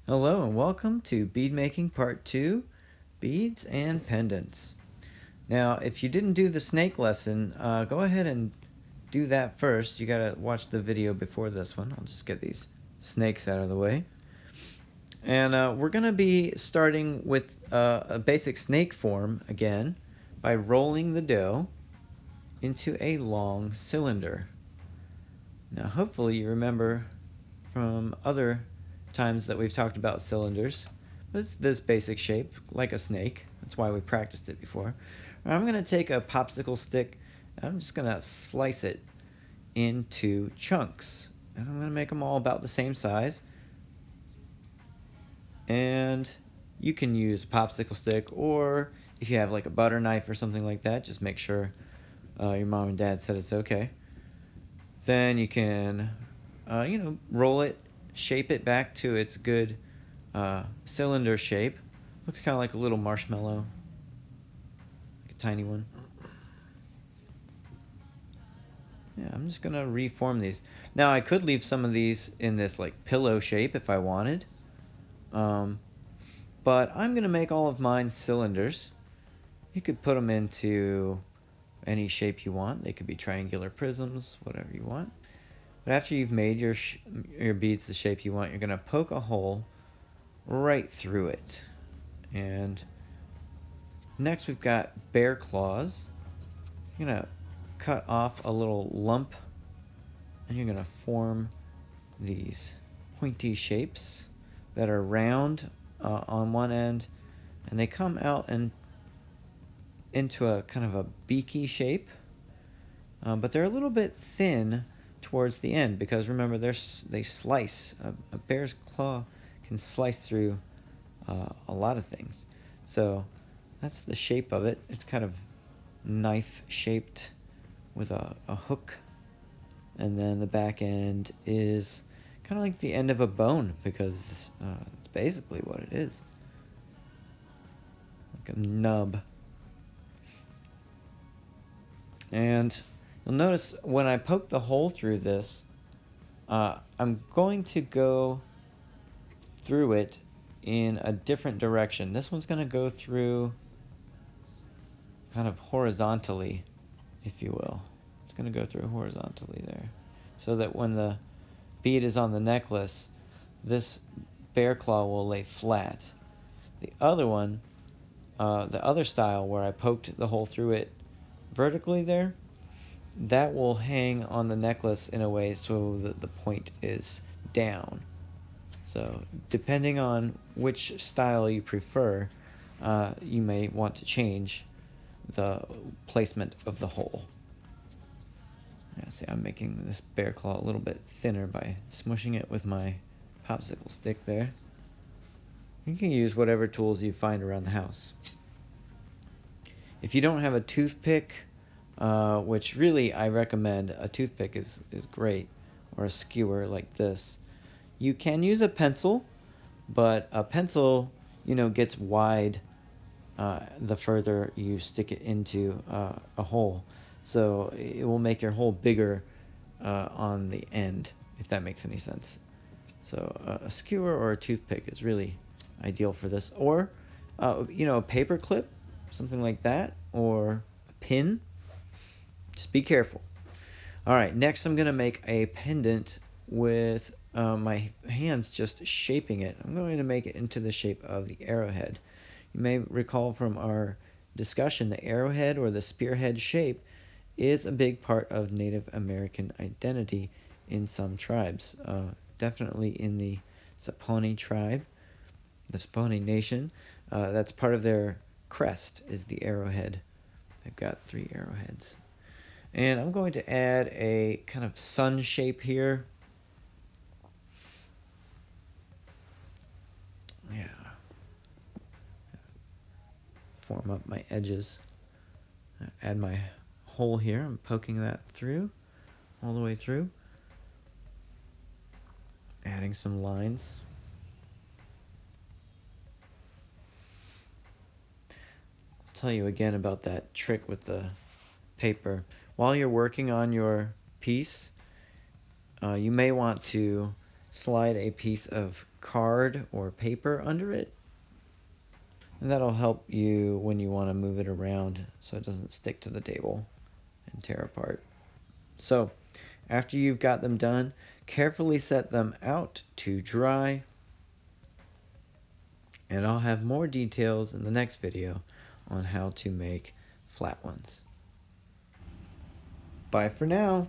Hello and welcome to Bead Making Part 2, Beads and Pendants. Now, if you didn't do the snake lesson, go ahead and do that first. You gotta watch the video before this one. I'll just get these snakes out of the way. And we're gonna be starting with a basic snake form again by rolling the dough into a long cylinder. Now, hopefully you remember from other times that we've talked about cylinders. It's this basic shape, like a snake. That's why we practiced it before. I'm going to take a popsicle stick and I'm just going to slice it into chunks. And I'm going to make them all about the same size. And you can use a popsicle stick, or if you have like a butter knife or something like that, just make sure your mom and dad said it's okay. Then you can, roll it, shape it back to its good cylinder shape. Looks kind of like a little marshmallow, like a tiny one. Yeah, I'm just gonna reform these. Now I could leave some of these in this like pillow shape if I wanted, but I'm gonna make all of mine cylinders. You could put them into any shape you want. They could be triangular prisms, whatever you want. But after you've made your beads the shape you want, you're gonna poke a hole right through it. And next we've got bear claws. You're gonna cut off a little lump and you're gonna form these pointy shapes that are round on one end, and they come out and into a kind of a beaky shape, but they're a little bit thin towards the end because remember they slice. A bear's claw can slice through a lot of things. So that's the shape of it. It's kind of knife shaped with a hook, and then the back end is kind of like the end of a bone because it's basically what it is, like a nub. And you'll notice when I poke the hole through this, I'm going to go through it in a different direction. This one's going to go through kind of horizontally, if you will. It's going to go through horizontally there, so that when the bead is on the necklace, this bear claw will lay flat. The other one, the other style where I poked the hole through it vertically there, that will hang on the necklace in a way so that the point is down. So depending on which style you prefer, you may want to change the placement of the hole. Yeah, see, I'm making this bear claw a little bit thinner by smushing it with my popsicle stick there. You can use whatever tools you find around the house. If you don't have a toothpick, which really I recommend, a toothpick is great, or a skewer like this. You can use a pencil, but a pencil, gets wide the further you stick it into a hole. So it will make your hole bigger on the end, if that makes any sense. So a skewer or a toothpick is really ideal for this. Or, a paper clip, something like that, or a pin. Just be careful. All right, next I'm going to make a pendant with my hands just shaping it. I'm going to make it into the shape of the arrowhead. You may recall from our discussion, the arrowhead or the spearhead shape is a big part of Native American identity in some tribes. Definitely in the Saponi tribe, the Saponi Nation. That's part of their crest is the arrowhead. They've got 3 arrowheads. And I'm going to add a kind of sun shape here. Yeah. Form up my edges. Add my hole here. I'm poking that through, all the way through. Adding some lines. I'll tell you again about that trick with the paper. While you're working on your piece, you may want to slide a piece of card or paper under it. And that'll help you when you want to move it around so it doesn't stick to the table and tear apart. So after you've got them done, carefully set them out to dry. And I'll have more details in the next video on how to make flat ones. Bye for now.